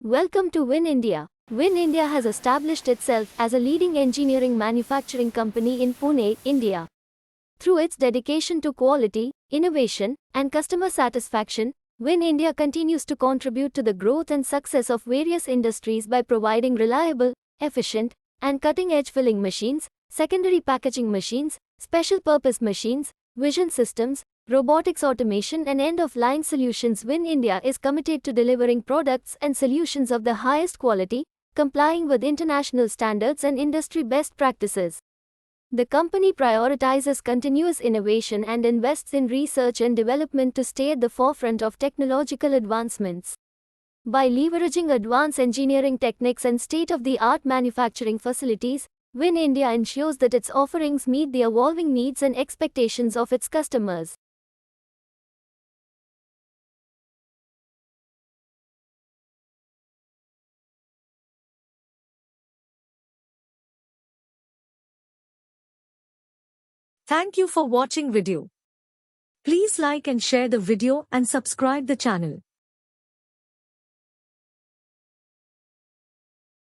Welcome to VinIndia. VinIndia has established itself as a leading engineering manufacturing company in Pune, India. Through its dedication to quality, innovation, and customer satisfaction, VinIndia continues to contribute to the growth and success of various industries by providing reliable, efficient, and cutting-edge filling machines, secondary packaging machines, special-purpose machines, vision systems, robotics automation and end-of-line solutions. VinIndia is committed to delivering products and solutions of the highest quality, complying with international standards and industry best practices. The company prioritizes continuous innovation and invests in research and development to stay at the forefront of technological advancements. By leveraging advanced engineering techniques and state-of-the-art manufacturing facilities, VinIndia ensures that its offerings meet the evolving needs and expectations of its customers. Thank you for watching video. Please like and share the video and subscribe the channel.